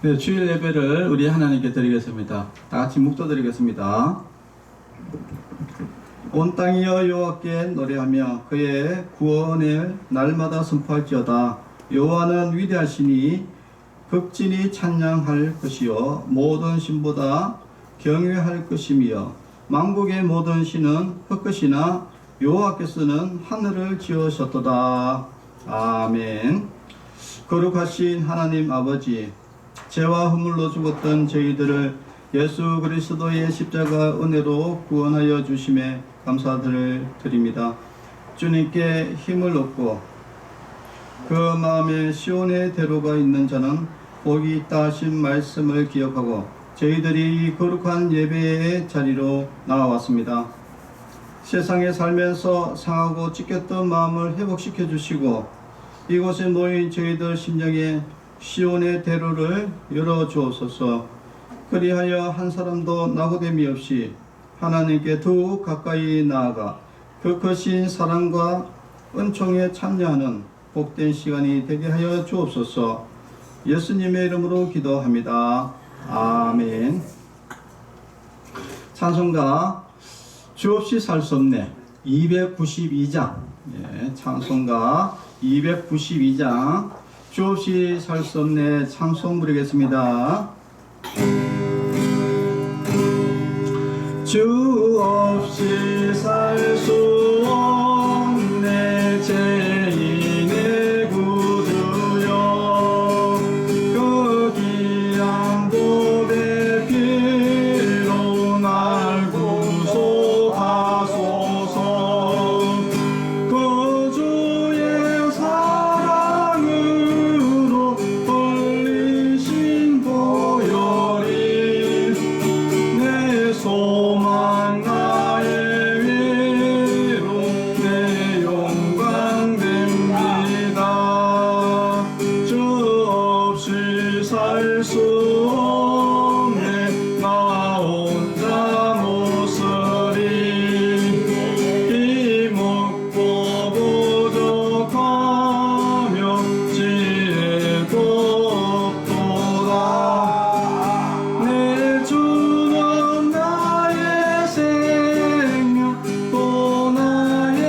네, 주일 예배를 우리 하나님께 드리겠습니다. 다 같이 묵도드리겠습니다. 온 땅이여 여호와께 노래하며 그의 구원을 날마다 선포할지어다. 여호와는 위대하시니 극진히 찬양할 것이요 모든 신보다 경외할 것이며 만국의 모든 신은 헛것이나 여호와께서는 하늘을 지으셨도다. 아멘. 거룩하신 하나님 아버지, 죄와 허물로 죽었던 저희들을 예수 그리스도의 십자가 은혜로 구원하여 주심에 감사를 드립니다. 주님께 힘을 얻고 그 마음에 시온의 대로가 있는 자는 복이 있다 하신 말씀을 기억하고 저희들이 이 거룩한 예배의 자리로 나와왔습니다. 세상에 살면서 상하고 찢겼던 마음을 회복시켜 주시고 이곳에 모인 저희들 심령에 시온의 대로를 열어주옵소서. 그리하여 한 사람도 낙오됨이 없이 하나님께 더욱 가까이 나아가 그 크신 사랑과 은총에 참여하는 복된 시간이 되게 하여 주옵소서. 예수님의 이름으로 기도합니다. 아멘. 찬송가 주 없이 살 수 없네 292장. 찬송가 292장 주 없이 살 수 없네 찬송 부르겠습니다. 주 없이 살 수 없네 죄인의 구주여 그 귀한 보배 피로 날 구속하소서. 그 주의 사랑으로 벌리신 보혈이 내 소망 나의 위로 내 영광 됩니다. 주 없이 살 수 없네 나 혼자 못 쓰리 힘없고 부족하며 지혜도 없도다. 내 주는 나의 생명 또 나의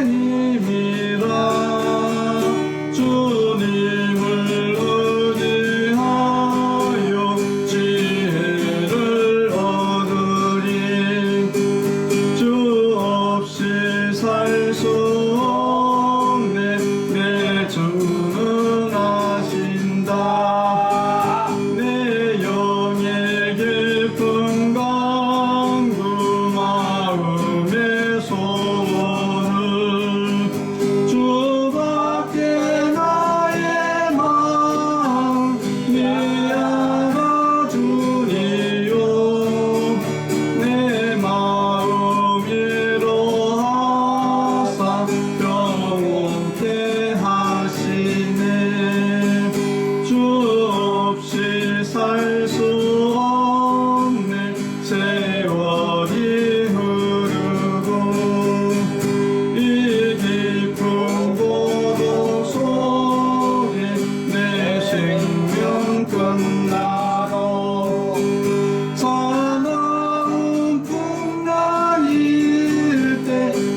힘이라. 주님을 의지하여 지혜를 얻으리. 주 없이 살 수 없네 내 주는 아신다. 내 영의 깊은 강구 마음의 소원을 주밖에 나의 마음이 알아주니요. 내 마음 위로하사 평온케 하시네. 주 없이 살 수 없네 세월이 흐르고 이 깊은 고독 속에 내 생명 끝나도 사나운 풍랑일 때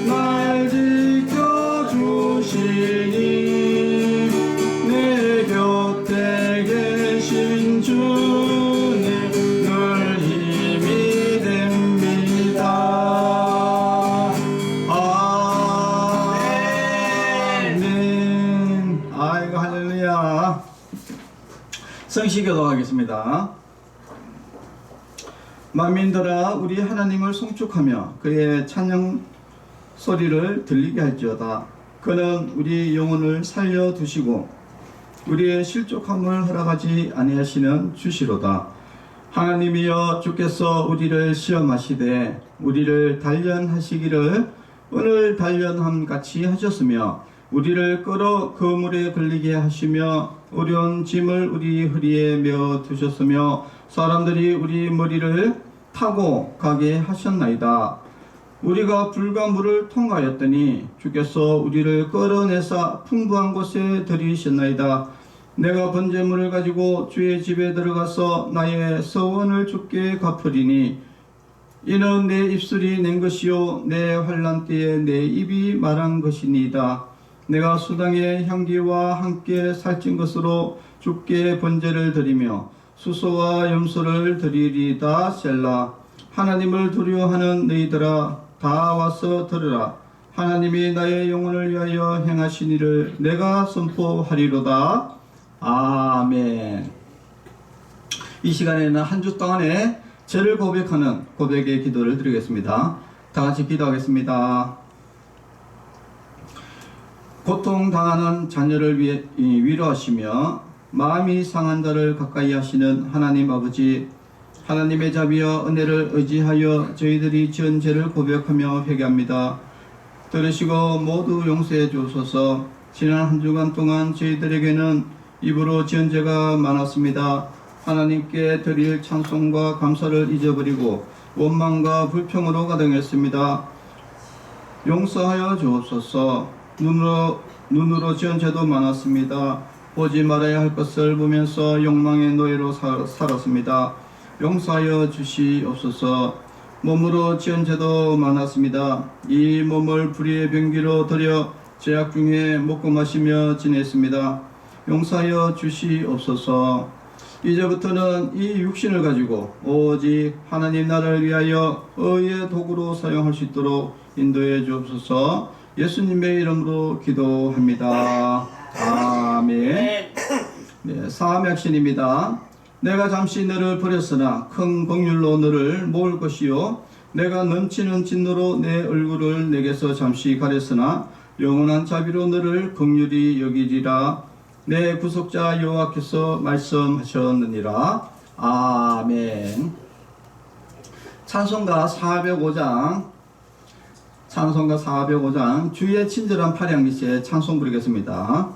날 지켜주시니 내 곁에 계신 주님 늘 힘이 됩니다. 아멘. 아이고 할렐루야. 성시 교도하겠습니다. 만민들아 우리 하나님을 송축하며 그의 찬양 소리를 들리게 할지어다. 그는 우리 영혼을 살려두시고 우리의 실족함을 허락하지 아니하시는 주시로다. 하나님이여 주께서 우리를 시험하시되 우리를 단련하시기를 오늘 단련함 같이 하셨으며 우리를 끌어 그 물에 걸리게 하시며 어려운 짐을 우리 허리에 메어 두셨으며 사람들이 우리 머리를 타고 가게 하셨나이다. 우리가 불과 물을 통과하였더니 주께서 우리를 끌어내사 풍부한 곳에 들이셨나이다. 내가 번제물을 가지고 주의 집에 들어가서 나의 서원을 주께 갚으리니 이는 내 입술이 낸 것이요 내 환난 때에 내 입이 말한 것이니이다. 내가 수당의 향기와 함께 살찐 것으로 주께 번제를 드리며 수소와 염소를 드리리다. 셀라. 하나님을 두려워하는 너희들아 다 와서 들으라. 하나님이 나의 영혼을 위하여 행하신 일을 내가 선포하리로다. 아멘. 이 시간에는 한 주 동안에 죄를 고백하는 고백의 기도를 드리겠습니다. 다 같이 기도하겠습니다. 고통당하는 자녀를 위해 위로하시며 마음이 상한 자를 가까이 하시는 하나님 아버지, 하나님의 자비와 은혜를 의지하여 저희들이 지은 죄를 고백하며 회개합니다. 들으시고 모두 용서해 주옵소서. 지난 한 주간 동안 저희들에게는 입으로 지은 죄가 많았습니다. 하나님께 드릴 찬송과 감사를 잊어버리고 원망과 불평으로 가득했습니다. 용서하여 주옵소서. 눈으로 지은 죄도 많았습니다. 보지 말아야 할 것을 보면서 욕망의 노예로 살았습니다. 용서하여 주시옵소서. 몸으로 지은 죄도 많았습니다. 이 몸을 불의의 병기로 들여 죄악 중에 먹고 마시며 지냈습니다. 용서하여 주시옵소서. 이제부터는 이 육신을 가지고 오직 하나님 나라를 위하여 의의 도구로 사용할 수 있도록 인도해 주옵소서. 예수님의 이름으로 기도합니다. 아멘. 네, 사명신입니다. 내가 잠시 너를 버렸으나 큰 긍휼로 너를 모을 것이요 내가 넘치는 진노로 내 얼굴을 내게서 잠시 가렸으나 영원한 자비로 너를 긍휼히 여기리라. 내 구속자 여호와께서 말씀하셨느니라. 아멘. 찬송가 405장 주의 친절한 팔양 밑에 찬송 부르겠습니다.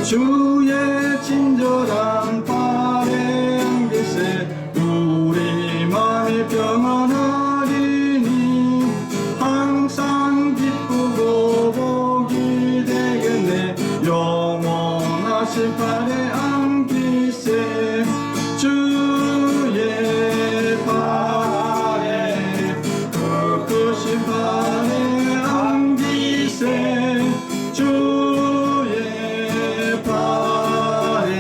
주의 친절한 팔양 밑에 우리 마음이 평안하리니 항상 기쁘고 복이 되겠네. 영원하신 팔에 안기세. 주의 팔에 그 크신 팔에 안기세. 주의 팔에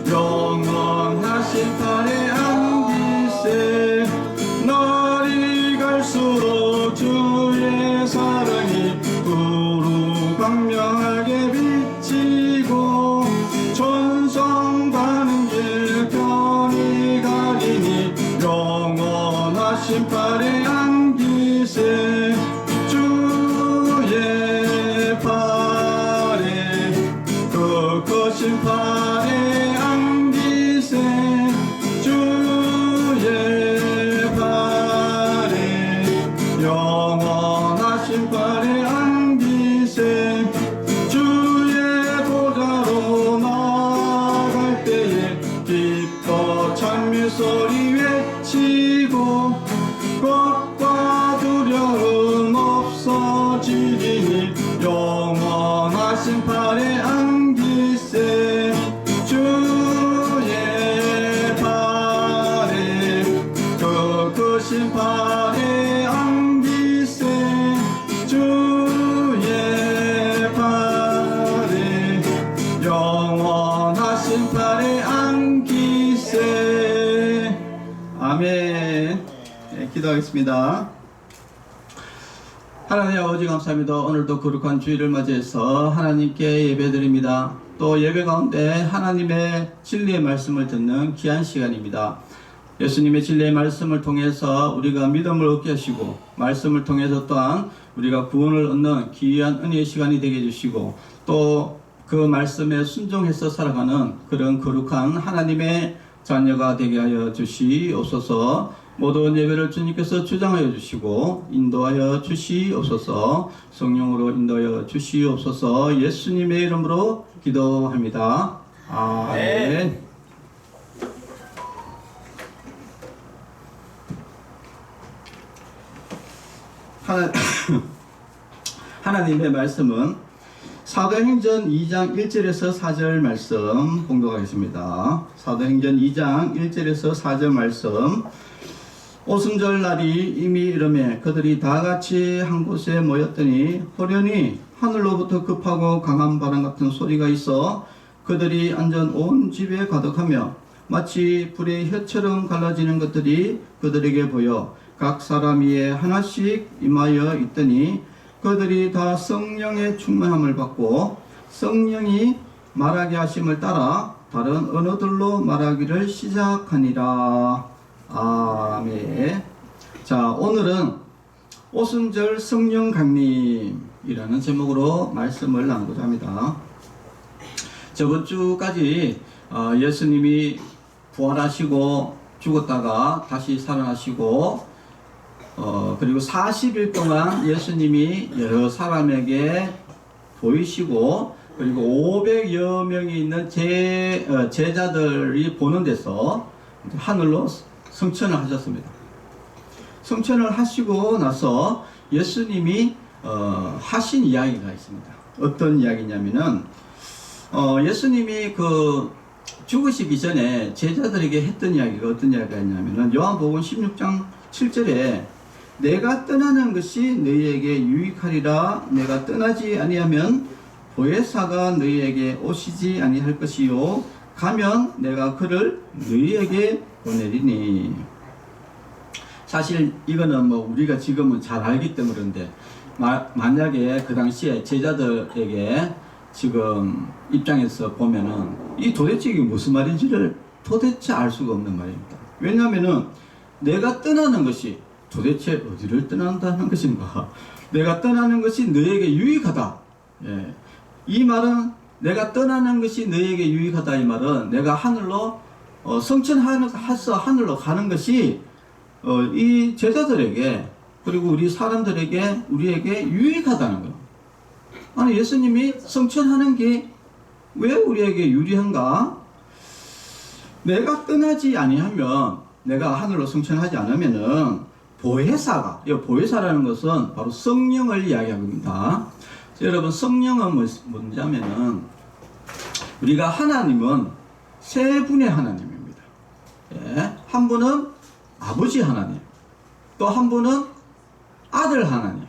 영원하신 팔에 안기세. 날이 갈수록 주의 사랑이 두루 광명하게 비치고 천성 가는 길 편히 가리니 영원하신 팔에 안기세. 주의 팔에 그 크신 팔에 안기세. 주의 팔에 영원하신 팔에 안기세. 주의 보좌로 나아갈 때에 기뻐 찬미 소리 외치고 걱과 두려움 없어지리니 영원하신 팔에 안기세. 주의 팔에 그 크신 팔에 안기세. 주의 팔에 영원하신 팔에 안기세. 아멘. 네, 기도하겠습니다. 하나님 아버지 감사합니다. 오늘도 거룩한 주일을 맞이해서 하나님께 예배드립니다. 또 예배 가운데 하나님의 진리의 말씀을 듣는 귀한 시간입니다. 예수님의 진리의 말씀을 통해서 우리가 믿음을 얻게 하시고 말씀을 통해서 또한 우리가 구원을 얻는 귀한 은혜의 시간이 되게 해주시고 또 그 말씀에 순종해서 살아가는 그런 거룩한 하나님의 자녀가 되게 하여 주시옵소서. 모든 예배를 주님께서 주장하여 주시고 인도하여 주시옵소서. 성령으로 인도하여 주시옵소서. 예수님의 이름으로 기도합니다. 아멘. 하나님의 말씀은 사도행전 2장 1절에서 4절 말씀 봉독하겠습니다. 사도행전 2장 1절에서 4절 말씀. 오순절 날이 이미 이르매 그들이 다 같이 한 곳에 모였더니 호련히 하늘로부터 급하고 강한 바람 같은 소리가 있어 그들이 앉은 온 집에 가득하며 마치 불의 혀처럼 갈라지는 것들이 그들에게 보여 각 사람 위에 하나씩 임하여 있더니 그들이 다 성령의 충만함을 받고 성령이 말하게 하심을 따라 다른 언어들로 말하기를 시작하니라. 아멘. 자, 오늘은 오순절 성령 강림이라는 제목으로 말씀을 나누고자 합니다. 저번 주까지 예수님이 부활하시고 죽었다가 다시 살아나시고 그리고 40일 동안 예수님이 여러 사람에게 보이시고 그리고 500여 명이 있는 제자들이 보는 데서 하늘로 승천을 하셨습니다. 승천을 하시고 나서 예수님이 하신 이야기가 있습니다. 어떤 이야기냐면은 예수님이 죽으시기 전에 제자들에게 했던 이야기가 어떤 이야기가 있냐면은 요한복음 16장 7절에 내가 떠나는 것이 너희에게 유익하리라. 내가 떠나지 아니하면 보혜사가 너희에게 오시지 아니할 것이요 가면 내가 그를 너희에게 보내리니. 사실 이거는 우리가 지금은 잘 알기 때문에 그런데 만약에 그 당시에 제자들에게 지금 입장에서 보면은 이 도대체 이게 무슨 말인지를 도대체 알 수가 없는 말입니다. 왜냐하면은 내가 떠나는 것이 도대체 어디를 떠난다는 것인가? 내가 떠나는 것이 너에게 유익하다. 예. 이 말은 내가 떠나는 것이 너에게 유익하다. 이 말은 내가 하늘로 성천해서 하늘로 가는 것이 이 제자들에게 그리고 우리 사람들에게 우리에게 유익하다는 거예요. 아니 예수님이 성천하는 게 왜 우리에게 유리한가? 내가 떠나지 아니하면 내가 하늘로 성천하지 않으면은 보혜사가, 이 보혜사라는 것은 바로 성령을 이야기합니다. 여러분 성령은 뭐냐면은 우리가 하나님은 세 분의 하나님입니다. 예, 한 분은 아버지 하나님, 또 한 분은 아들 하나님,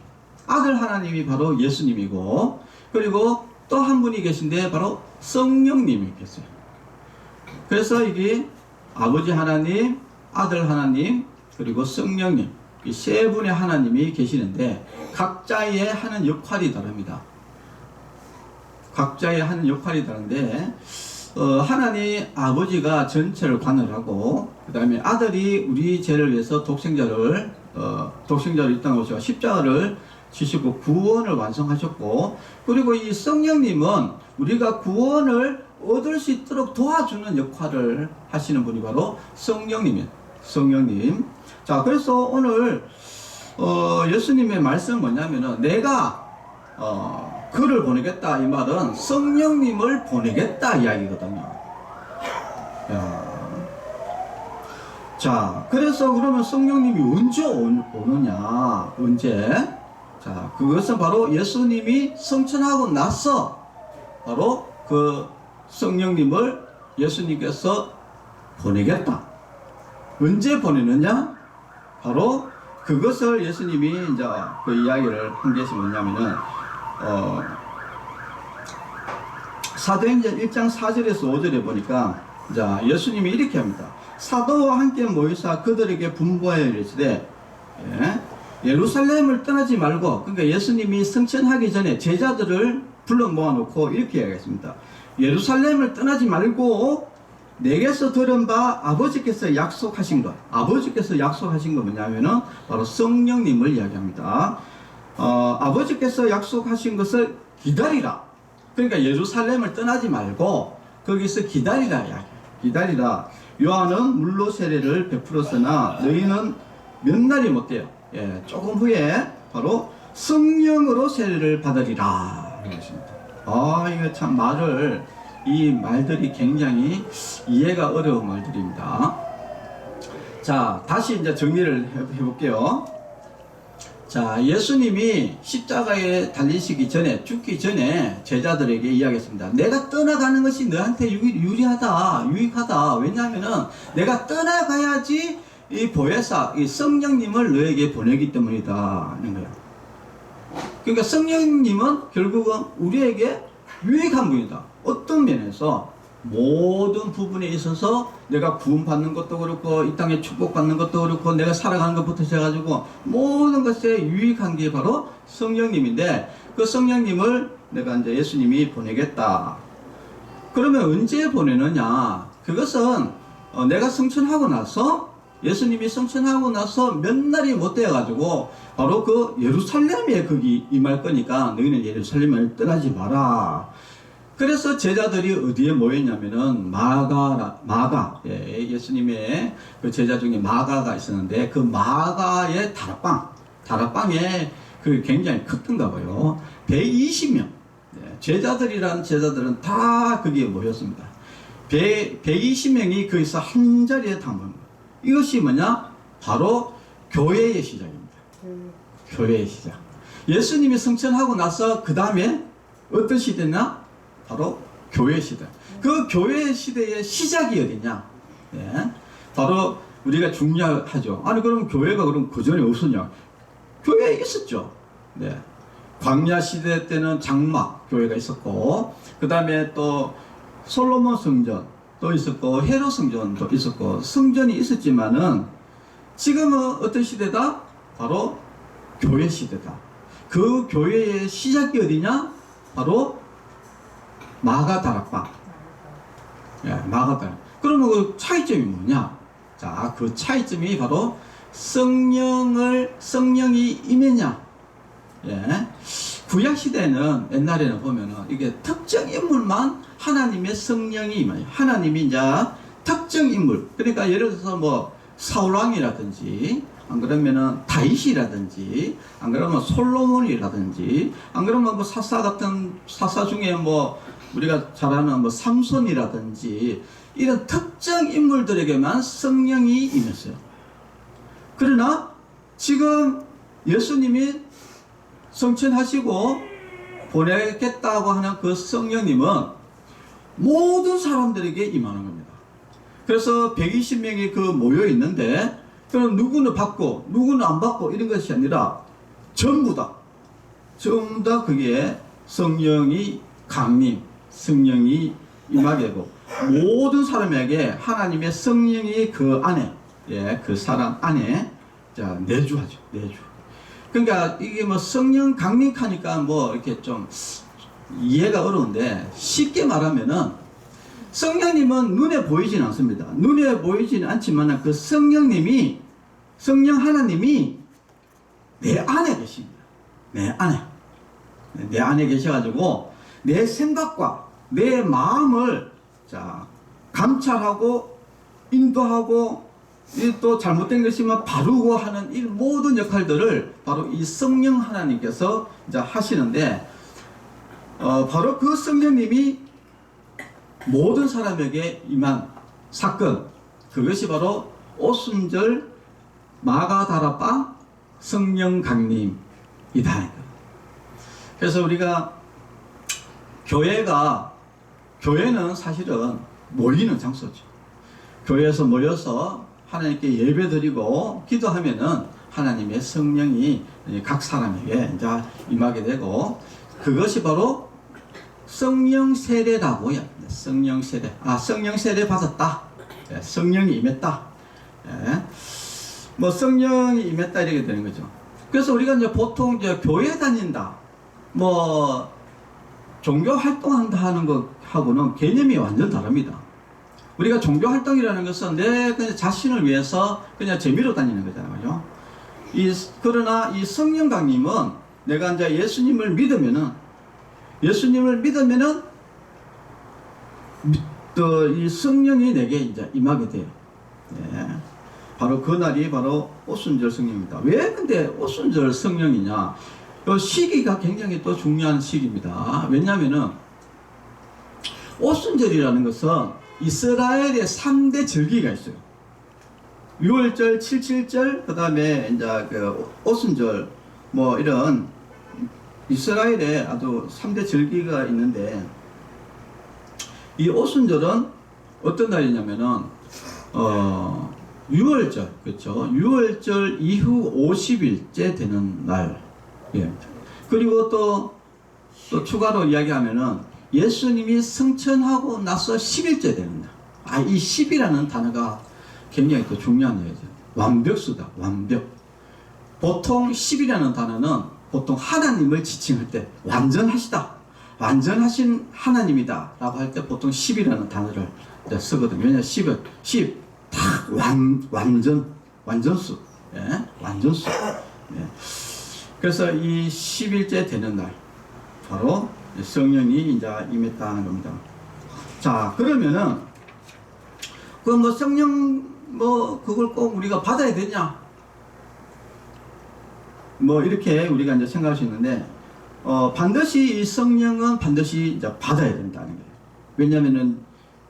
아들 하나님이 바로 예수님이고 그리고 또 한 분이 계신데 바로 성령님이 계세요. 그래서 이게 아버지 하나님, 아들 하나님, 그리고 성령님 이 세 분의 하나님이 계시는데 각자의 하는 역할이 다릅니다. 각자의 하는 역할이 다른데 하나님 아버지가 전체를 관할하고 그 다음에 아들이 우리 죄를 위해서 독생자를 이 땅에 오셔서 십자가를 지시고 구원을 완성하셨고 그리고 이 성령님은 우리가 구원을 얻을 수 있도록 도와주는 역할을 하시는 분이 바로 성령님. 자, 그래서 오늘 예수님의 말씀은 뭐냐면은 내가 그를 보내겠다 이 말은 성령님을 보내겠다 이야기거든요. 자, 그래서 그러면 성령님이 언제 오느냐? 언제? 자, 그것은 바로 예수님이 성천하고 나서 바로 그 성령님을 예수님께서 보내겠다. 언제 보내느냐? 바로 그것을 예수님이 이제 그 이야기를 한 것이 뭐냐면은 사도행전 1장 4절에서 5절에 보니까 자, 예수님이 이렇게 합니다. 사도와 함께 모이사 그들에게 분부하여 이르시되 예루살렘을 떠나지 말고, 그러니까 예수님이 승천하기 전에 제자들을 불러 모아놓고 이렇게 이야기했습니다. 예루살렘을 떠나지 말고 내게서 들은 바 아버지께서 약속하신 것, 아버지께서 약속하신 것 뭐냐면은 바로 성령님을 이야기합니다. 아버지께서 약속하신 것을 기다리라. 그러니까 예루살렘을 떠나지 말고 거기서 기다리라 이야기. 기다리라. 요한은 물로 세례를 베풀었으나 너희는 몇 날이 못 돼요. 예, 조금 후에 바로 성령으로 세례를 받으리라. 이거 참 이 말들이 굉장히 이해가 어려운 말들입니다. 자, 다시 이제 정리를 해볼게요. 자, 예수님이 십자가에 달리시기 전에, 죽기 전에 제자들에게 이야기했습니다. 내가 떠나가는 것이 너한테 유리하다, 유익하다. 왜냐하면은 내가 떠나가야지 이 보혜사, 이 성령님을 너에게 보내기 때문이다. 하는 거예요. 그러니까 성령님은 결국은 우리에게 유익한 분이다. 어떤 면에서 모든 부분에 있어서 내가 구원받는 것도 그렇고 이 땅에 축복받는 것도 그렇고 내가 살아가는 것부터 시작해가지고 모든 것에 유익한 게 바로 성령님인데, 그 성령님을 내가 이제 예수님이 보내겠다. 그러면 언제 보내느냐? 그것은 내가 성천하고 나서, 예수님이 성천하고 나서 몇 날이 못 되어가지고 바로 그 예루살렘에 거기 임할 거니까 너희는 예루살렘을 떠나지 마라. 그래서 제자들이 어디에 모였냐면은 마가, 예수님의 그 제자 중에 마가가 있었는데 그 마가의 다락방에 그 굉장히 컸던가 봐요. 120명. 제자들이란 제자들은 다 거기에 모였습니다. 120명이 거기서 한 자리에 다 모입니다. 이것이 뭐냐? 바로 교회의 시작입니다. 교회의 시작. 예수님이 성천하고 나서 그 다음에 어떤 시대냐? 바로 교회 시대. 그 교회 시대의 시작이 어디냐? 네. 바로 우리가 중요하죠. 아니 그럼 교회가 그럼 그 전에 없었냐? 교회에 있었죠. 네. 광야 시대 때는 장막 교회가 있었고, 그 다음에 또 솔로몬 성전도 있었고, 헤롯 성전도 있었고, 성전이 있었지만은 지금은 어떤 시대다? 바로 교회 시대다. 그 교회의 시작이 어디냐? 바로 마가 다락방. 마가 다락. 그러면 그 차이점이 뭐냐? 자, 그 차이점이 바로 성령이 임했냐? 구약 시대는 옛날에는 보면은 이게 특정 인물만 하나님의 성령이 임해요. 하나님이 이제 특정 인물. 그러니까 예를 들어서 뭐 사울왕이라든지, 안 그러면은 다윗이라든지, 안 그러면 솔로몬이라든지, 안 그러면 뭐 사사 중에 뭐 우리가 잘 아는 뭐 삼손이라든지 이런 특정 인물들에게만 성령이 임했어요. 그러나 지금 예수님이 성천하시고 보내겠다고 하는 그 성령님은 모든 사람들에게 임하는 겁니다. 그래서 120명이 그 모여 있는데, 그럼 누구는 받고 누구는 안 받고 이런 것이 아니라 전부 다 거기에 성령이 강림, 성령이 임하게 되고 모든 사람에게 하나님의 성령이 그 안에, 그 사람 안에 자 내주하죠. 내주. 그러니까 이게 뭐 성령 강림하니까 뭐 이렇게 좀 이해가 어려운데, 쉽게 말하면은 성령님은 눈에 보이진 않습니다. 눈에 보이지는 않지만 그 성령 하나님이 내 안에 계십니다. 내 안에 계셔가지고 내 생각과 내 마음을 자 감찰하고 인도하고, 또 잘못된 것이면 바르고 하는 이 모든 역할들을 바로 이 성령 하나님께서 이제 하시는데, 바로 그 성령님이 모든 사람에게 임한 사건, 그것이 바로 오순절 마가다락방 성령 강림이다. 그래서 우리가 교회는 사실은 모이는 장소죠. 교회에서 모여서 하나님께 예배드리고 기도하면은 하나님의 성령이 각 사람에게 이제 임하게 되고, 그것이 바로 성령 세례라고요. 성령 세례. 성령 세례 받았다. 성령이 임했다. 뭐 성령이 임했다 이렇게 되는 거죠. 그래서 우리가 이제 보통 이제 교회 다닌다, 뭐 종교 활동한다 하는 것하고는 개념이 완전 다릅니다. 우리가 종교 활동이라는 것은 내 그냥 자신을 위해서 그냥 재미로 다니는 거잖아요. 그러나 이 성령 강림은 내가 이제 예수님을 믿으면은 또 이 성령이 내게 이제 임하게 돼요. 바로 그 날이 바로 오순절 성령입니다. 왜 근데 오순절 성령이냐? 이 시기가 굉장히 또 중요한 시기입니다. 왜냐하면은 오순절이라는 것은 이스라엘의 3대 절기가 있어요. 6월절, 7.7절, 그 다음에 이제 그 오순절, 뭐 이런 이스라엘에 아주 3대 절기가 있는데, 이 오순절은 어떤 날이냐면은 유월절, 그렇죠? 유월절 이후 50일째 되는 날. 예. 그리고 또 추가로 이야기하면은 예수님이 승천하고 나서 10일째 되는 날. 이 10이라는 단어가 굉장히 또 중요한 얘기죠. 완벽수다, 완벽. 보통 10이라는 단어는 보통 하나님을 지칭할 때 완전하시다, 완전하신 하나님이다 라고 할 때 보통 10이라는 단어를 쓰거든요. 왜냐하면 10은 10, 다 완전수. 예? 완전수. 예. 그래서 이 10일째 되는 날, 바로 성령이 이제 임했다는 겁니다. 자, 그러면은, 성령, 그걸 꼭 우리가 받아야 되냐? 이렇게 우리가 이제 생각할 수 있는데, 반드시 이 성령은 반드시 이제 받아야 된다는 거예요. 왜냐면은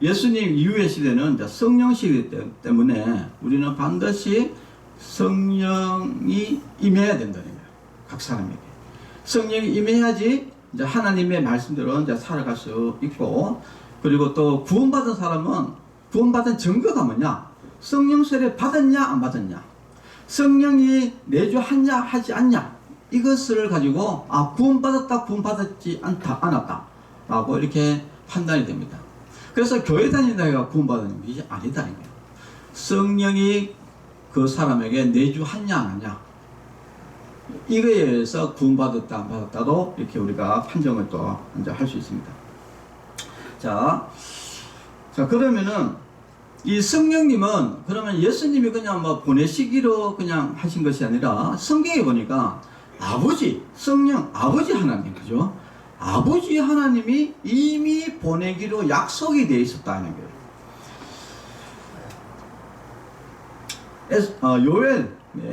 예수님 이후의 시대는 이제 성령 시대 때문에 우리는 반드시 성령이 임해야 된다는 거예요. 각 사람에게. 성령이 임해야지 이제 하나님의 말씀대로 이제 살아갈 수 있고, 그리고 또 구원받은 사람은 구원받은 증거가 뭐냐? 성령 세례 받았냐, 안 받았냐? 성령이 내주하냐, 하지 않냐? 이것을 가지고, 구원받았다, 구원받았지 않았다. 라고 이렇게 판단이 됩니다. 그래서 교회 다닌다가 구원받는 것이 아니다. 성령이 그 사람에게 내주하냐, 안 하냐? 이거에 의해서 구원받았다, 안 받았다도 이렇게 우리가 판정을 또 이제 할 수 있습니다. 자, 그러면은, 이 성령님은 그러면 예수님이 그냥 보내시기로 그냥 하신 것이 아니라 성경에 보니까 아버지, 성령, 아버지 하나님, 그죠? 아버지 하나님이 이미 보내기로 약속이 되어 있었다는 거예요.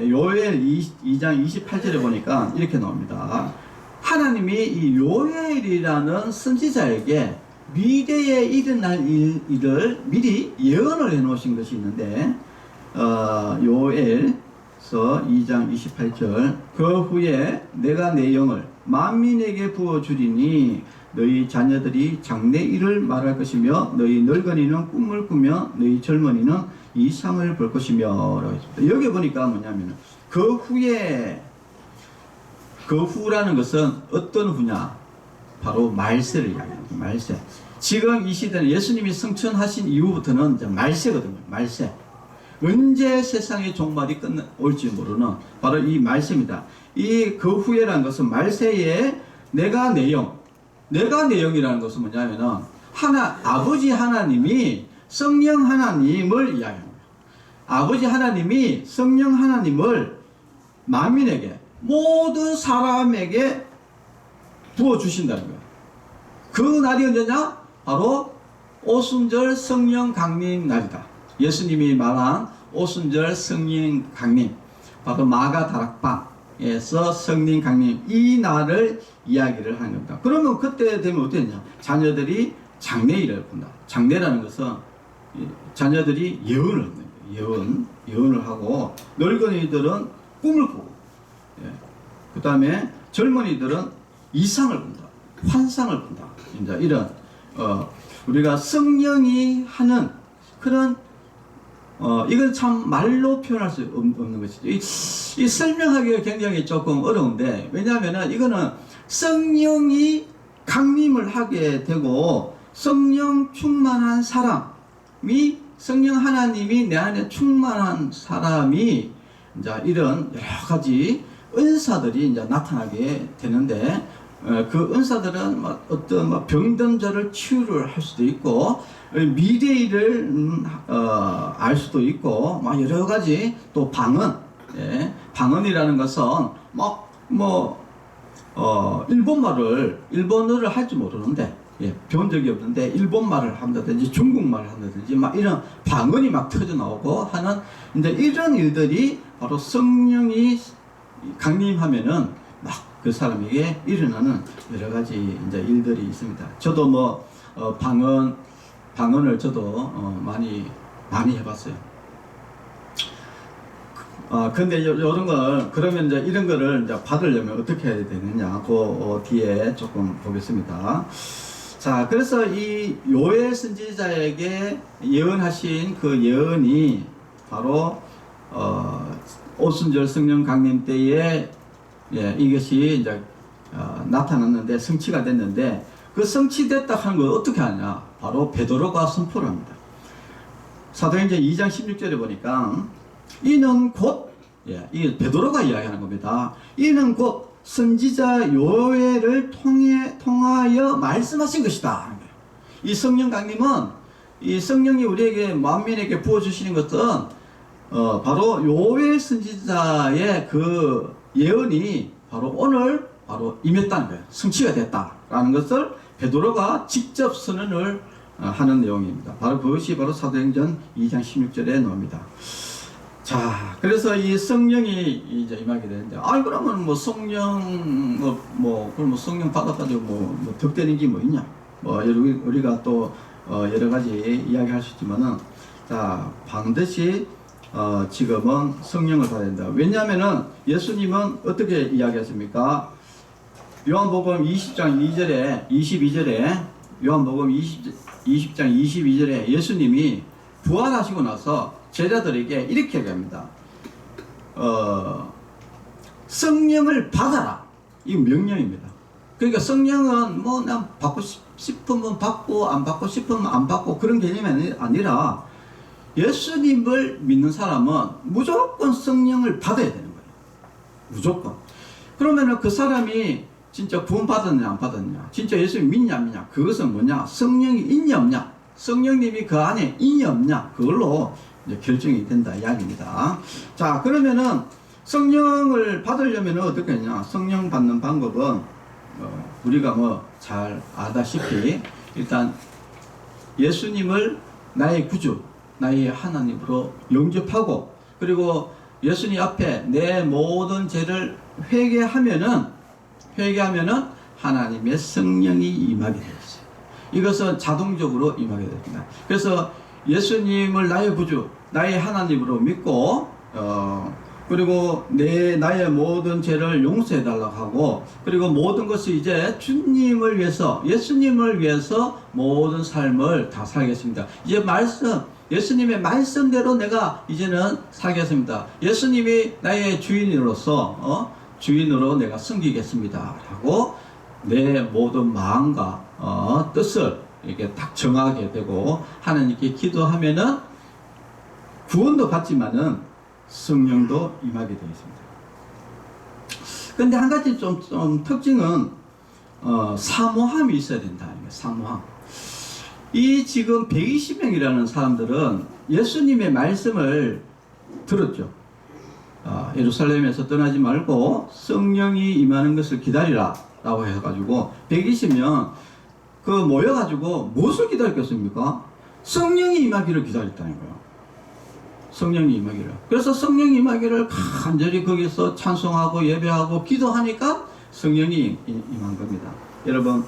요엘 2장 28절에 보니까 이렇게 나옵니다. 하나님이 이 요엘이라는 선지자에게 미래에 일어날 일을 미리 예언을 해놓으신 것이 있는데, 요엘서 2장 28절, 그 후에 내가 내 영을 만민에게 부어주리니 너희 자녀들이 장래일을 말할 것이며 너희 늙은이는 꿈을 꾸며 너희 젊은이는 이상을 볼 것이며 라고 했습니다. 여기 보니까 뭐냐면 그 후에, 그 후라는 것은 어떤 후냐? 바로 말세를 이야기합니다. 말세. 지금 이 시대는 예수님이 승천하신 이후부터는 이제 말세거든요. 말세. 언제 세상의 종말이 올지 모르는 바로 이 말세입니다. 이 그 후에라는 것은 말세에 내가 내 영이라는 것은 뭐냐면은 아버지 하나님이 성령 하나님을 이야기합니다. 아버지 하나님이 성령 하나님을 만민에게, 모든 사람에게 부어주신다는 거예요. 그 날이 언제냐? 바로 오순절 성령 강림 날이다. 예수님이 말한 오순절 성령 강림, 바로 마가다락방에서 성령 강림, 이 날을 이야기를 하는 겁니다. 그러면 그때 되면 어땠냐? 자녀들이 장래일을 본다. 장래라는 것은 자녀들이 예언을 합니다. 예언을 하고, 늙은이들은 꿈을 꾸고, 그 다음에 젊은이들은 이상을 본다. 환상을 본다. 이제 이런 우리가 성령이 하는 그런 이건 참 말로 표현할 수 없는 것이죠. 이 설명하기가 굉장히 조금 어려운데, 왜냐하면 이거는 성령이 강림을 하게 되고 성령 충만한 사람이, 성령 하나님이 내 안에 충만한 사람이 이제 이런 여러 가지 은사들이 이제 나타나게 되는데, 그 은사들은 어떤 병든 자를 치유를 할 수도 있고, 미래일을 알 수도 있고, 여러 가지, 또 방언, 방언이라는 것은 일본어를 할 줄 모르는데, 배운 적이 없는데 일본말을 한다든지 중국말을 한다든지 이런 방언이 터져 나오고 하는 이제 이런 일들이 바로 성령이 강림하면은 그 사람에게 일어나는 여러 가지 이제 일들이 있습니다. 저도 방언을 저도 많이 해봤어요. 근데 요런 걸, 그러면 이제 이런 거를 이제 받으려면 어떻게 해야 되느냐, 그 뒤에 조금 보겠습니다. 자, 그래서 이 요엘 선지자에게 예언하신 그 예언이 바로, 오순절 성령 강림 때에, 예, 이것이 이제, 나타났는데, 성취가 됐는데, 그 성취됐다 하는 걸 어떻게 하냐? 바로 베드로가 선포를 합니다. 사도행전 2장 16절에 보니까, 이는 곧, 예, 이 베드로가 이야기하는 겁니다. 이는 곧 선지자 요엘을 통하여 말씀하신 것이다. 이 성령 강림은, 이 성령이 우리에게 만민에게 부어주시는 것은 바로 요엘 선지자의 그 예언이 바로 오늘 바로 임했다는 거예요. 성취가 됐다라는 것을 베드로가 직접 선언을 하는 내용입니다. 바로 그것이 바로 사도행전 2장 16절에 나옵니다. 자, 그래서 이 성령이 이제 임하게 되는데, 그러면 뭐 성령, 그럼 성령 받아가지고 득되는 게 뭐 있냐? 우리가 또, 여러 가지 이야기 할 수 있지만은, 자, 반드시, 지금은 성령을 받아야 된다. 왜냐하면은 예수님은 어떻게 이야기했습니까? 요한복음 20장 22절에, 요한복음 20장 22절에 예수님이 부활하시고 나서 제자들에게 이렇게 얘기합니다. 성령을 받아라. 이 명령입니다. 그러니까 성령은 난 받고 싶으면 받고 안 받고 싶으면 안 받고 그런 개념이 아니라 예수님을 믿는 사람은 무조건 성령을 받아야 되는 거예요. 무조건. 그러면은 그 사람이 진짜 구원 받았냐 안 받았냐, 진짜 예수님 믿냐 안 믿냐, 그것은 뭐냐? 성령이 있냐 없냐, 성령님이 그 안에 있냐 없냐, 그걸로 이제 결정이 된다 이야기입니다. 자, 그러면은 성령을 받으려면 어떻게 했냐? 성령 받는 방법은 우리가 잘 아다시피 일단 예수님을 나의 구주, 나의 하나님으로 영접하고, 그리고 예수님 앞에 내 모든 죄를 회개하면은 하나님의 성령이 임하게 되었어요. 이것은 자동적으로 임하게 됩니다. 그래서 예수님을 나의 구주, 나의 하나님으로 믿고, 그리고 나의 모든 죄를 용서해 달라고 하고, 그리고 모든 것이 이제 주님을 위해서, 예수님을 위해서 모든 삶을 다 살겠습니다. 이제 예수님의 말씀대로 내가 이제는 살겠습니다. 예수님이 나의 주인으로 내가 섬기겠습니다. 라고 내 모든 마음과 뜻을 이렇게 딱 정하게 되고 하나님께 기도하면은 구원도 받지만은 성령도 임하게 되어 있습니다. 근데 한 가지 좀 특징은 사모함이 있어야 된다. 사모함. 이 지금 120명이라는 사람들은 예수님의 말씀을 들었죠. 예루살렘에서 떠나지 말고 성령이 임하는 것을 기다리라 라고 해가지고 120명 모여가지고 무엇을 기다렸겠습니까? 성령이 임하기를 기다렸다는 거예요. 성령이 임하기를. 그래서 성령이 임하기를 간절히 거기서 찬송하고 예배하고 기도하니까 성령이 임한 겁니다. 여러분,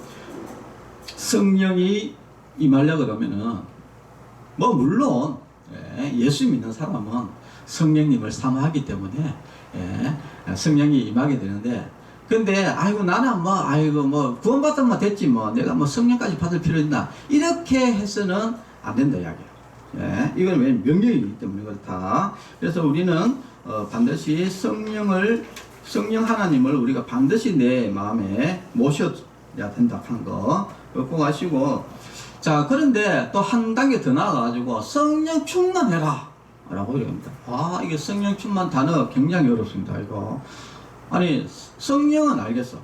성령이 임하려고 그러면은 물론 예수 믿는 사람은 성령님을 사모하기 때문에 성령이 임하게 되는데, 근데 나는 구원받으면 됐지 내가 성령까지 받을 필요 있나, 이렇게 해서는 안 된다 이야기예요. 이건 왜 명령이기 때문에 그렇다. 그래서 우리는 반드시 성령 하나님을 우리가 반드시 내 마음에 모셔야 된다 하는 거 꼭 아시고, 자, 그런데 또 한 단계 더 나아가지고 성령 충만해라 라고 얘기합니다. 이게 성령 충만 단어 굉장히 어렵습니다. 이거. 성령은 알겠어.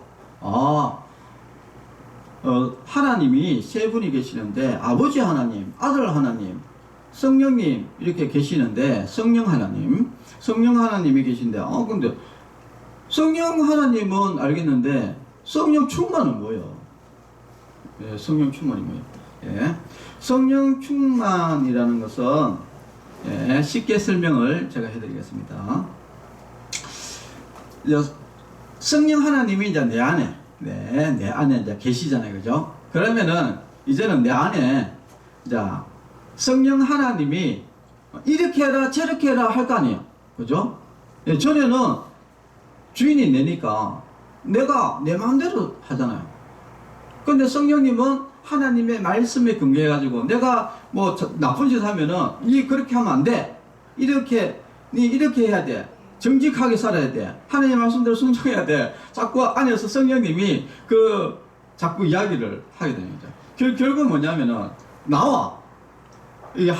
하나님이 세 분이 계시는데, 아버지 하나님, 아들 하나님, 성령님 이렇게 계시는데, 성령 하나님이 계신데, 근데 성령 하나님은 알겠는데 성령 충만은 뭐예요? 성령 충만이 뭐예요? 성령 충만이라는 것은 쉽게 설명을 제가 해드리겠습니다. 성령 하나님이 이제 내 안에 이제 계시잖아요, 그죠? 그러면은 이제는 내 안에 성령 하나님이 이렇게 해라 저렇게 해라 할 거 아니에요, 그죠? 예, 전에는 주인이 내니까 내가 내 마음대로 하잖아요. 근데 성령님은 하나님의 말씀에 근거해가지고 내가 뭐 나쁜 짓 하면은 니 그렇게 하면 안 돼. 니 이렇게 해야 돼. 정직하게 살아야 돼. 하나님 말씀대로 순종해야 돼. 자꾸 안에서 성령님이 자꾸 이야기를 하게 됩니다. 결국 뭐냐면은 나와 이게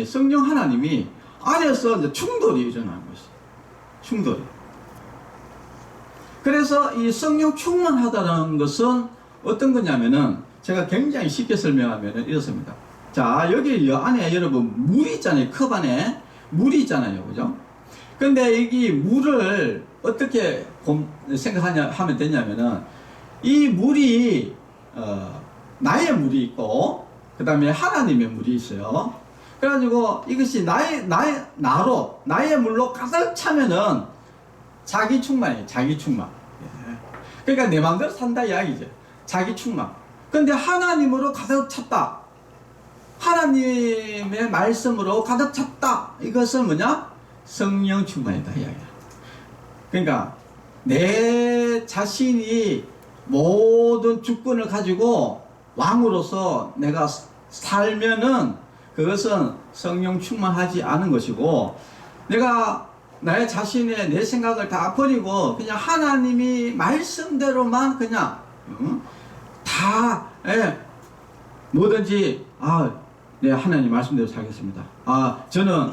성령 하나님이 안에서 이제 충돌이 일어나는 것이. 충돌이. 그래서 이 성령 충만하다는 것은 어떤 거냐면은 제가 굉장히 쉽게 설명하면은 이렇습니다. 자, 여기 안에 여러분 물이 있잖아요. 컵 안에 물이 있잖아요. 그죠? 근데 여기 물을 어떻게 하면 되냐면은 이 물이 나의 물이 있고 그 다음에 하나님의 물이 있어요. 그래가지고 이것이 나의 물로 가득 차면은 자기 충만이에요. 자기 충만. 그러니까 내 마음대로 산다 이야기죠. 자기 충만. 근데 하나님으로 가득 찼다. 하나님의 말씀으로 가득 찼다. 이것은 뭐냐? 성령 충만이다 이야기야. 그러니까 내 자신이 모든 주권을 가지고 왕으로서 내가 살면은 그것은 성령 충만하지 않은 것이고, 내가 나의 자신의 내 생각을 다 버리고 그냥 하나님이 말씀대로만 그냥 뭐든지 네, 하나님 말씀대로 살겠습니다. 저는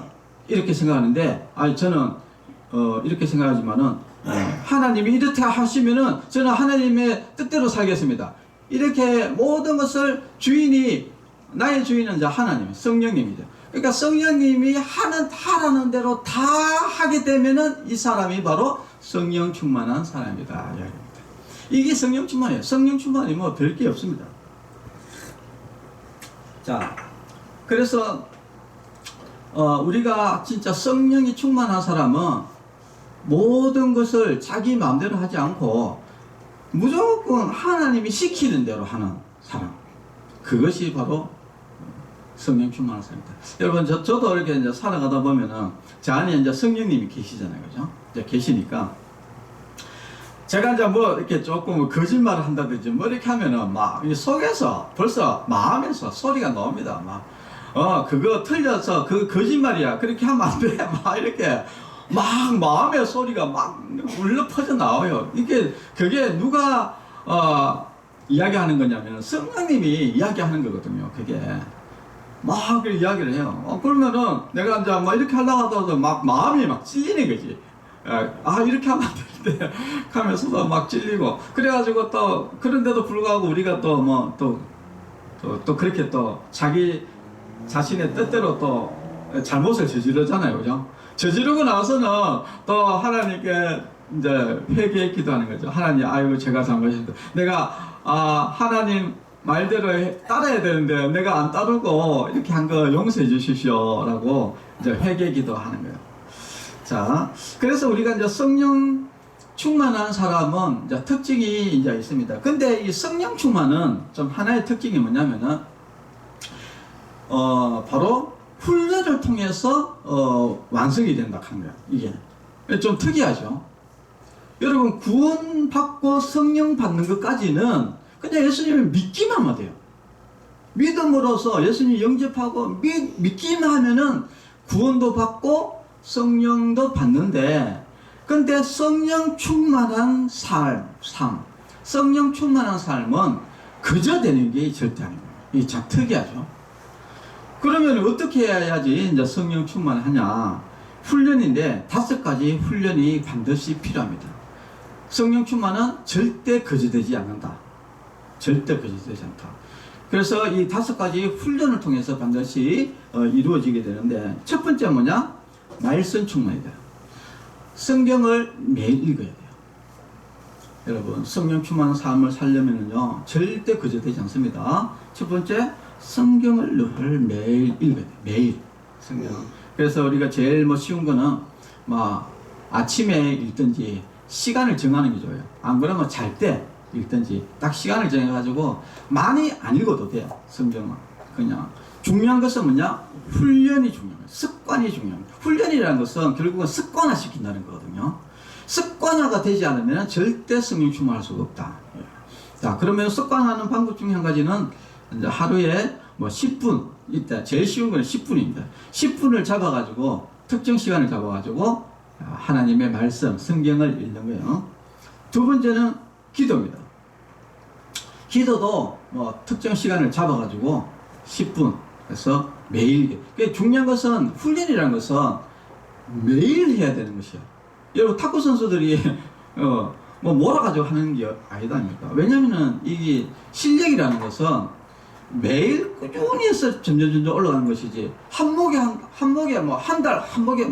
이렇게 생각하는데 저는 이렇게 생각하지만은 하나님이 이렇게 하시면은 저는 하나님의 뜻대로 살겠습니다. 이렇게 모든 것을 나의 주인은 이제 하나님, 성령님이죠. 그러니까 성령님이 하라는 대로 다 하게 되면은 이 사람이 바로 성령 충만한 사람이다 이야기입니다. 이게 성령 충만이에요. 성령 충만이 뭐 별게 없습니다. 자, 그래서 우리가 진짜 성령이 충만한 사람은 모든 것을 자기 마음대로 하지 않고 무조건 하나님이 시키는 대로 하는 사람, 그것이 바로 성령 충만한 사람입니다. 여러분, 저도 이렇게 이제 살아가다 보면은 제 안에 이제 성령님이 계시잖아요, 그죠? 이제 계시니까 제가 이제 뭐 이렇게 조금 거짓말을 한다든지 뭐 이렇게 하면은 막 이 속에서 벌써 마음에서 소리가 나옵니다. 그거 틀려서 그 거짓말이야. 그렇게 하면 안 돼. 막 이렇게 막 마음의 소리가 막 울려 퍼져 나와요. 그게 누가 이야기하는 거냐면 성령님이 이야기하는 거거든요. 그게 막 이야기를 해요. 그러면은 내가 이제 막 이렇게 하려고 하다가 막 마음이 막 찔리는 거지. 이렇게 하면 안 되는데 하면서도 막 찔리고 그래가지고 또 그런데도 불구하고 우리가 또 그렇게 또 자기 자신의 뜻대로 또 잘못을 저지르잖아요, 그죠? 저지르고 나서는 또 하나님께 이제 회개의 기도하는 거죠. 하나님, 아이고 제가 잘못했는데 내가 하나님 말대로 따라야 되는데 내가 안 따르고 이렇게 한 거 용서해 주십시오라고 이제 회개 기도하는 거예요. 자, 그래서 우리가 이제 성령 충만한 사람은 이제 특징이 이제 있습니다. 근데 이 성령 충만은 좀 하나의 특징이 뭐냐면은 바로 훈련을 통해서 완성이 된다 하는 거야. 이게 좀 특이하죠. 여러분, 구원받고 성령 받는 것까지는 그냥 예수님을 믿기만 하면 돼요. 믿음으로써 예수님 영접하고 믿기만 하면은 구원도 받고 성령도 받는데, 근데 성령 충만한 성령 충만한 삶은 그저 되는 게 절대 아닙니다. 이게 참 특이하죠. 그러면 어떻게 해야지 이제 성령 충만하냐? 훈련인데 5가지 훈련이 반드시 필요합니다. 성령 충만은 절대 거저되지 않는다. 절대 거저되지 않다. 그래서 이 5가지 훈련을 통해서 반드시 이루어지게 되는데, 첫 번째 뭐냐? 말씀 충만이다. 성경을 매일 읽어야 돼요. 여러분, 성령 충만한 삶을 살려면요 절대 거저되지 않습니다. 첫 번째, 성경을 늘 매일 읽어야 돼요. 매일 성경. 그래서 우리가 제일 쉬운 거는 아침에 읽든지 시간을 정하는 게 좋아요. 안 그러면 잘 때 읽든지 딱 시간을 정해가지고 많이 안 읽어도 돼요. 성경은 그냥 중요한 것은 뭐냐? 훈련이 중요한 거예요. 습관이 중요한 거예요. 훈련이라는 것은 결국은 습관화시킨다는 거거든요. 습관화가 되지 않으면 절대 성령 충만할 수가 없다. 자, 그러면 습관화하는 방법 중에 한 가지는 이제 하루에 뭐 10분, 이때 제일 쉬운 건 10분입니다. 10분을 잡아가지고 특정 시간을 잡아가지고 하나님의 말씀, 성경을 읽는 거예요. 두 번째는 기도입니다. 기도도 뭐 특정 시간을 잡아가지고 10분 해서 매일. 중요한 것은 훈련이라는 것은 매일 해야 되는 것이야. 여러분 탁구 선수들이 뭐 몰아가지고 하는 게 아니다니까. 왜냐면은 이게 실력이라는 것은 매일 꾸준히 해서 점점 올라가는 것이지. 한 목에 뭐 한 달, 한 목에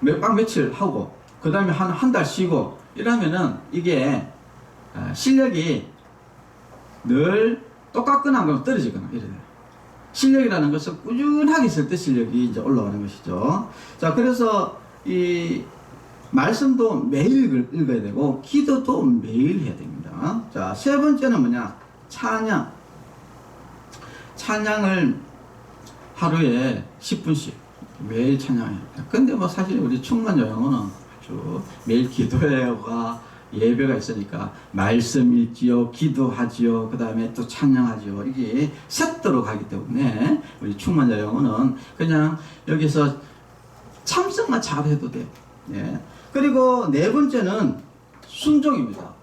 며칠 하고 그 다음에 한 달 쉬고 이러면은 이게 실력이 늘 똑같거나 안 그러면 떨어지거나 이래요. 실력이라는 것은 꾸준하게 있을 때 실력이 이제 올라가는 것이죠. 자, 그래서 이 말씀도 매일 읽어야 되고 기도도 매일 해야 됩니다. 자, 세 번째는 뭐냐? 찬양. 찬양을 하루에 10분씩 매일 찬양해요. 근데 뭐 사실 우리 충만여행은 아주 매일 기도회가 예배가 있으니까 말씀 읽지요, 기도하지요, 그 다음에 또 찬양하지요. 이게 세트로 가기 때문에 우리 충만여행은 그냥 여기서 참석만 잘해도 돼요. 예. 그리고 네 번째는 순종입니다.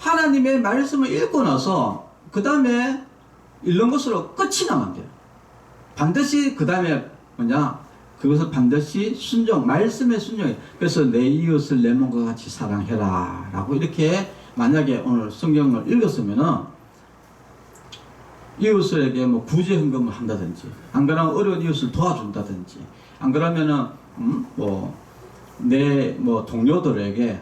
하나님의 말씀을 읽고 나서 그 다음에 읽는 것으로 끝이 나면 안 돼요. 반드시 그 다음에 뭐냐? 그것을 반드시 순종, 말씀의 순종이에요. 그래서 내 이웃을 내 몸과 같이 사랑해라 라고 이렇게 만약에 오늘 성경을 읽었으면은 이웃에게 뭐 구제 헌금을 한다든지, 안 그러면 어려운 이웃을 도와준다든지, 안 그러면은 내 동료들에게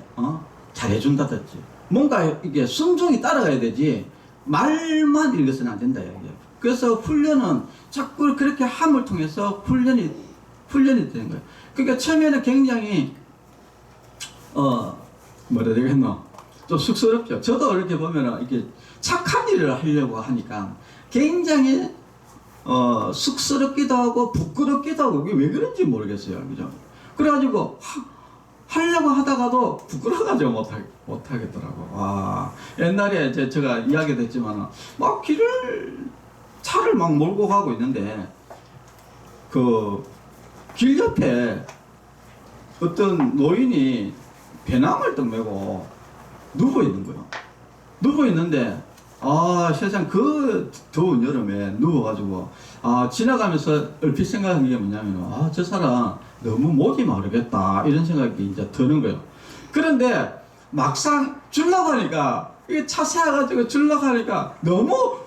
잘해준다든지, 뭔가 이게 순종이 따라가야 되지 말만 읽어서는 안 된다 이게. 그래서 훈련은 자꾸 그렇게 함을 통해서 훈련이 되는 거예요. 그러니까 처음에는 굉장히 뭐라 되겠노? 좀 쑥스럽죠. 저도 이렇게 보면은 이렇게 착한 일을 하려고 하니까 굉장히 쑥스럽기도 하고 부끄럽기도 하고 이게 왜 그런지 모르겠어요. 그죠? 그래가지고 하려고 하다가도 부끄러워가지고 못하겠더라고. 와, 옛날에 제가 이야기도 했지만 막 차를 막 몰고 가고 있는데 그 길 옆에 어떤 노인이 배낭을 딱 메고 누워 있는 거예요. 누워 있는데 세상 그 더운 여름에 누워가지고 지나가면서 얼핏 생각한 게 뭐냐면 저 사람 너무 목이 마르겠다 이런 생각이 이제 드는 거예요. 그런데 막상 주려고 하니까 이게 차 세워가지고 주려고 하니까 너무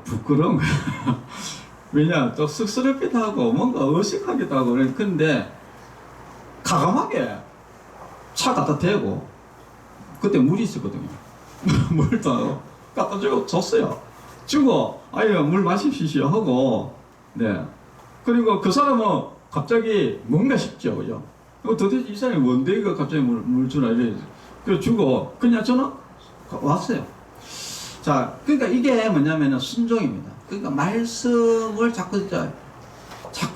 부끄러운 거예요. 왜냐 또 쑥스럽기도 하고 뭔가 어색하기도 하고 그런데 가감하게 차 갖다 대고 그때 물이 있었거든요. 물도 갖다 줬어요. 주고 아유 물 마십시오 하고 네. 그리고 그 사람은 갑자기 뭔가 싶죠, 그죠? 도대체 이 사람이 뭔데 이거 갑자기 물 주나 이래. 그래서 주고 그냥 저는 왔어요. 자, 그러니까 이게 뭐냐면은 순종입니다. 그러니까 말씀을 자꾸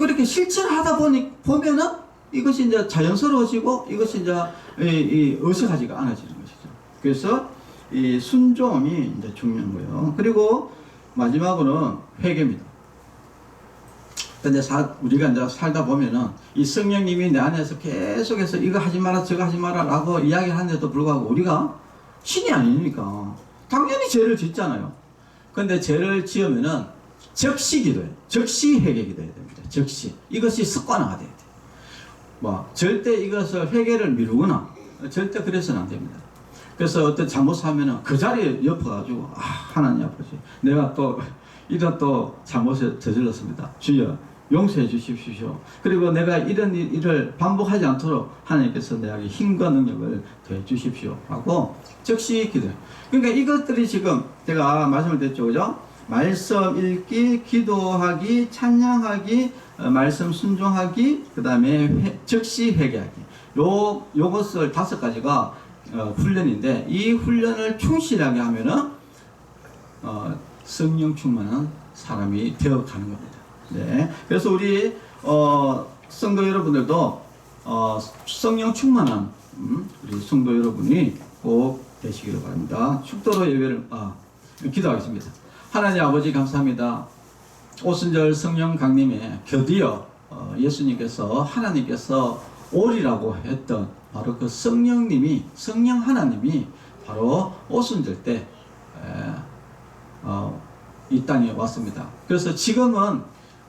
이렇게 실천하다 보면은 이것이 이제 자연스러워지고 이것이 이제 어색하지가 않아지는 것이죠. 그래서 이 순종이 이제 중요한 거예요. 그리고 마지막으로는 회개입니다. 근데 우리가 이제 살다 보면은 이 성령님이 내 안에서 계속해서 이거 하지 마라 저거 하지 마라 라고 이야기하는데도 불구하고 우리가 신이 아니니까 당연히 죄를 짓잖아요. 근데 죄를 지으면은 즉시 기도해요. 즉시 회개 기도해야 됩니다. 즉시. 이것이 습관화가 돼야 돼요. 절대 이것을 회개를 미루거나 절대 그래서는 안 됩니다. 그래서 어떤 잘못하면은 그 자리에 엎어가지고 하나님 아버지 내가 또 이런 또 잘못을 저질렀습니다. 주여 용서해 주십시오. 그리고 내가 이런 일을 반복하지 않도록 하나님께서 내게 힘과 능력을 더해 주십시오 하고 즉시 기도해요. 그러니까 이것들이 지금 제가 말씀을 드렸죠, 그죠? 말씀 읽기, 기도하기, 찬양하기, 말씀 순종하기, 그 다음에 즉시 회개하기. 요것을 5가지가 훈련인데 이 훈련을 충실하게 하면은 성령 충만한 사람이 되어 가는 겁니다. 네. 그래서 우리 성도 여러분들도 성령 충만한 우리 성도 여러분이 꼭 되시기를 바랍니다. 축도로 예배를 기도하겠습니다. 하나님 아버지 감사합니다. 오순절 성령 강림에 드디어 예수님께서 하나님께서 오리라고 했던 바로 그 성령 하나님이 바로 오순절 때 이 땅에 왔습니다. 그래서 지금은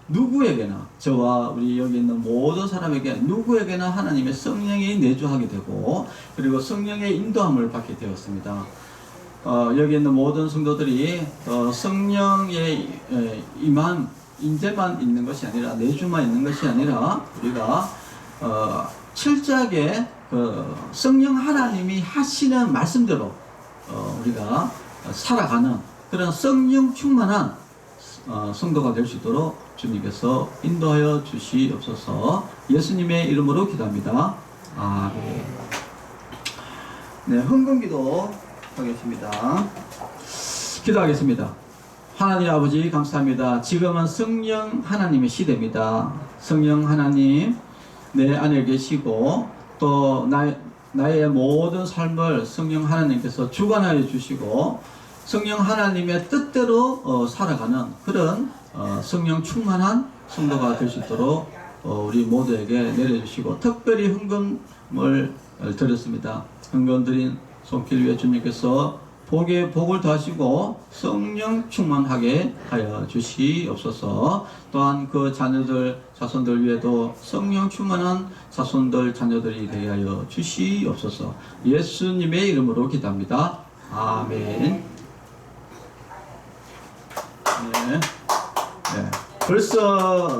누구에게나, 저와 우리 여기 있는 모든 사람에게 누구에게나 하나님의 성령이 내주하게 되고, 그리고 성령의 인도함을 받게 되었습니다. 여기 있는 모든 성도들이 성령의 인재만 있는 것이 아니라, 내주만 있는 것이 아니라, 우리가 철저하게 성령 하나님이 하시는 말씀대로 우리가 살아가는 그런 성령 충만한 성도가 될 수 있도록 주님께서 인도하여 주시옵소서. 예수님의 이름으로 기도합니다. 아멘. 네, 헌금기도 하겠습니다. 기도하겠습니다. 하나님 아버지 감사합니다. 지금은 성령 하나님의 시대입니다. 성령 하나님 내 안에 계시고, 또 나의 모든 삶을 성령 하나님께서 주관하여 주시고, 성령 하나님의 뜻대로 살아가는 그런 성령 충만한 성도가 될 수 있도록 우리 모두에게 내려주시고, 특별히 헌금을 드렸습니다. 헌금 드린 손길 위에 주님께서 복에 복을 더하시고 성령 충만하게 하여 주시옵소서. 또한 그 자손들 위에도 성령 충만한 자손들 자녀들이 되게 하여 주시옵소서. 예수님의 이름으로 기도합니다. 아멘. 네.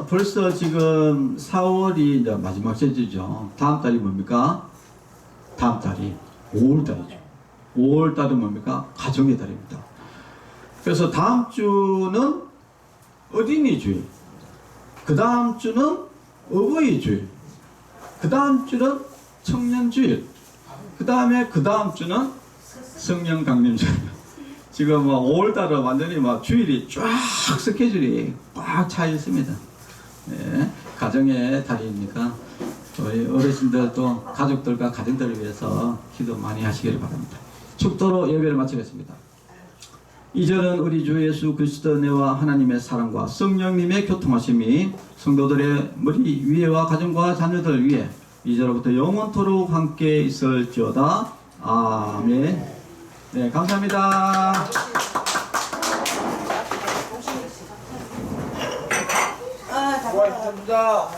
벌써 지금 4월이 이제 마지막節죠. 다음 달이 뭡니까? 다음 달이 5월달이죠. 5월달은 뭡니까? 가정의 달입니다. 그래서 다음 주는 어린이 주일, 그 다음 주는 어버이 주일, 그 다음 주는 청년 주일, 그 다음 주는 성령 강림 주일. 지금 5월달은 완전히 주일이 쫙 스케줄이 꽉 차 있습니다. 네, 가정의 달이니까 저희 어르신들도 가족들과 가정들을 위해서 기도 많이 하시기를 바랍니다. 축도로 예배를 마치겠습니다. 이제는 우리 주 예수 그리스도 은혜와 하나님의 사랑과 성령님의 교통하심이 성도들의 머리 위에와 가정과 자녀들 위에 이제로부터 영원토록 함께 있을지어다. 아멘. 네, 감사합니다. 고맙습니다.